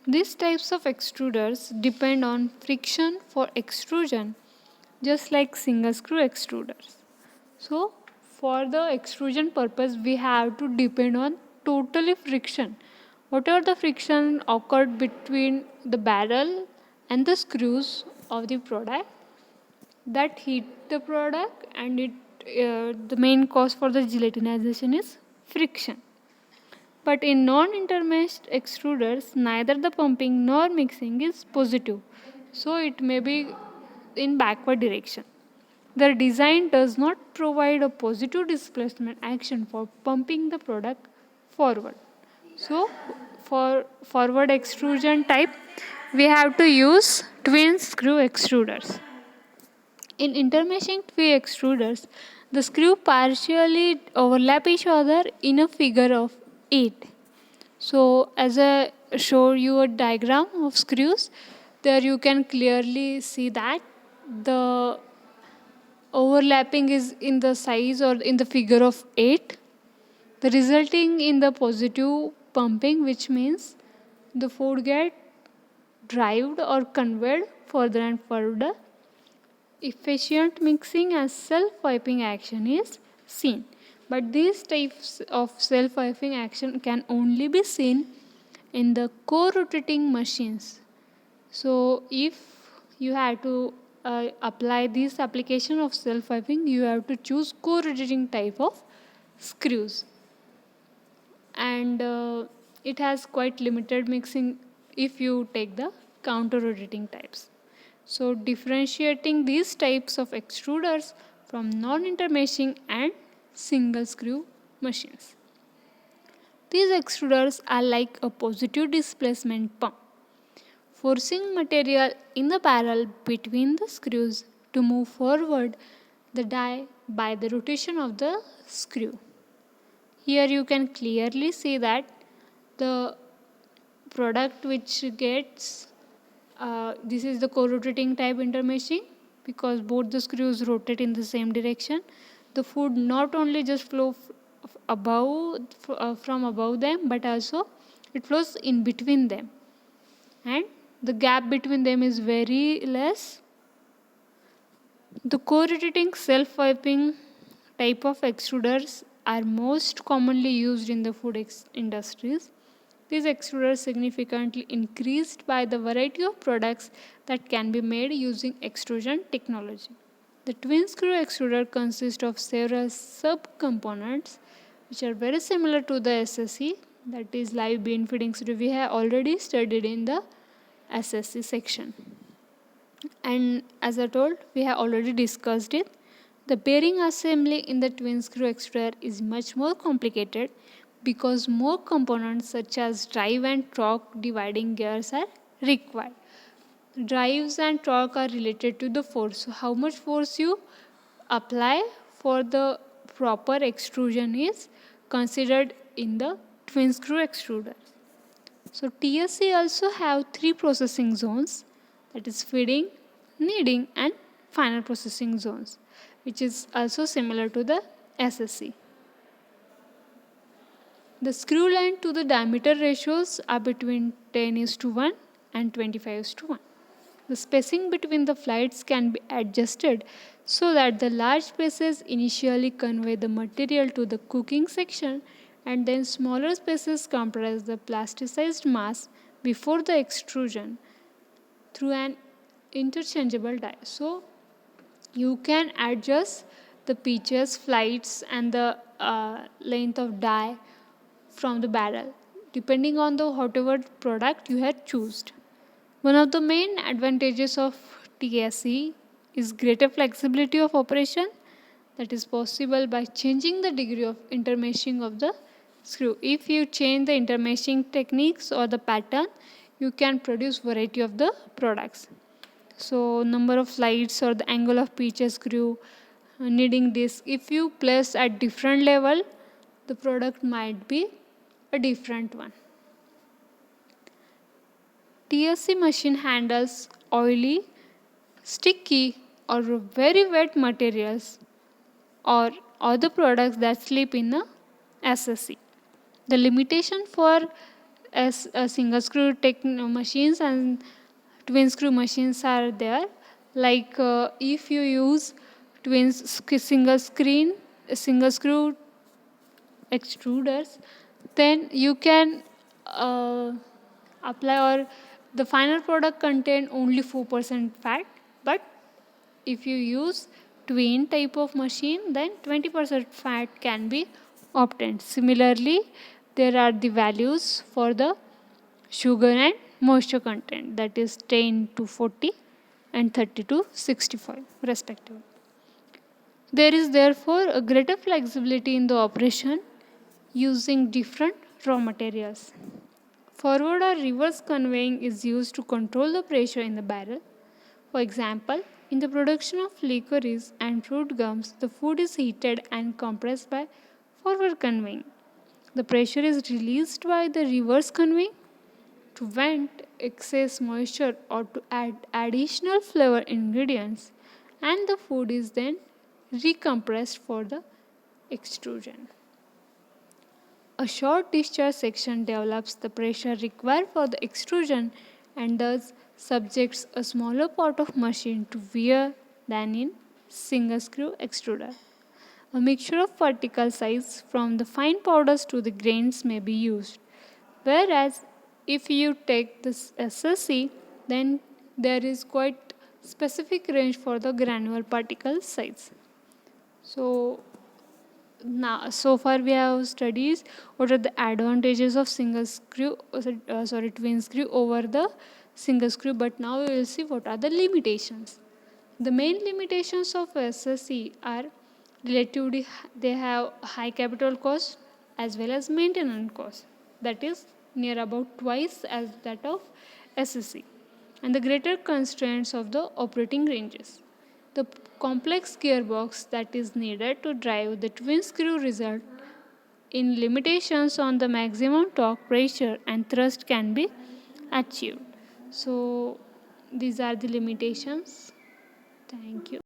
These types of extruders depend on friction for extrusion, just like single screw extruders. So, for the extrusion purpose, we have to depend on totally friction. Whatever the friction occurred between the barrel and the screws of the product, that heat the product, and the main cause for the gelatinization is friction. But in non-intermeshed extruders, neither the pumping nor mixing is positive, so it may be in backward direction. The design does not provide a positive displacement action for pumping the product forward. So, for forward extrusion type, we have to use twin screw extruders. In intermeshing twin extruders, the screw partially overlap each other in a figure of 8. So, as I show you a diagram of screws, there you can clearly see that the overlapping is in the size or in the figure of 8, the resulting in the positive pumping, which means the food get driven or conveyed further and further. Efficient mixing as self-wiping action is seen, but these types of self-wiping action can only be seen in the co-rotating machines. So if you have to apply this application of self-wiping, you have to choose co-rotating type of screws, and it has quite limited mixing if you take the counter rotating types. So differentiating these types of extruders from non-intermeshing and single screw machines. These extruders are like a positive displacement pump, forcing material in the barrel between the screws to move forward the die by the rotation of the screw. Here you can clearly see that the product which gets this is the co-rotating type intermeshing, because both the screws rotate in the same direction. The food not only just flow from above them, but also it flows in between them, and the gap between them is very less. The co-rotating self-wiping type of extruders are most commonly used in the food industries. These extruders significantly increased by the variety of products that can be made using extrusion technology. The twin screw extruder consists of several sub-components which are very similar to the SSE, that is live bean feeding screw. We have already studied in the SSE section. And as I told, we have already discussed it. The bearing assembly in the twin screw extruder is much more complicated because more components such as drive and torque dividing gears are required. Drives and torque are related to the force. So how much force you apply for the proper extrusion is considered in the twin screw extruder. So TSC also have 3 processing zones, that is feeding, kneading and final processing zones, which is also similar to the SSE. The screw length to the diameter ratios are between 10:1 and 25:1. The spacing between the flights can be adjusted so that the large spaces initially convey the material to the cooking section, and then smaller spaces comprise the plasticized mass before the extrusion through an interchangeable die. So you can adjust the pitches, flights and the length of die from the barrel depending on the whatever product you had chosen. One of the main advantages of TSE is greater flexibility of operation, that is possible by changing the degree of intermeshing of the screw. If you change the intermeshing techniques or the pattern, you can produce variety of the products. So number of slides or the angle of pitch screw, kneading disc, if you place at different level, the product might be a different one. TSC machine handles oily, sticky or very wet materials or other products that slip in a SSE. The limitation for as single screw machines and twin screw machines are there. Like if you use single screw extruders, then you can uh, apply, or the final product contain only 4% fat. But if you use twin type of machine, then 20% fat can be obtained. Similarly, there are the values for the sugar and moisture content, that is 10 to 40 and 30 to 65 respectively. There is therefore a greater flexibility in the operation using different raw materials. Forward or reverse conveying is used to control the pressure in the barrel. For example, in the production of licorice and fruit gums, the food is heated and compressed by forward conveying. The pressure is released by the reverse conveying to vent excess moisture or to add additional flavor ingredients, and the food is then recompressed for the extrusion. A short discharge section develops the pressure required for the extrusion and thus subjects a smaller part of machine to wear than in single screw extruder. A mixture of particle size from the fine powders to the grains may be used. Whereas if you take this SSC, then there is quite specific range for the granular particle size. So now, so far we have studied what are the advantages of twin screw over the single screw. But now we will see what are the limitations. The main limitations of SSC are relatively they have high capital cost as well as maintenance cost, that is near about twice as that of SSC, and the greater constraints of the operating ranges. The complex gearbox that is needed to drive the twin screw result in limitations on the maximum torque, pressure and thrust can be achieved. So these are the limitations. Thank you.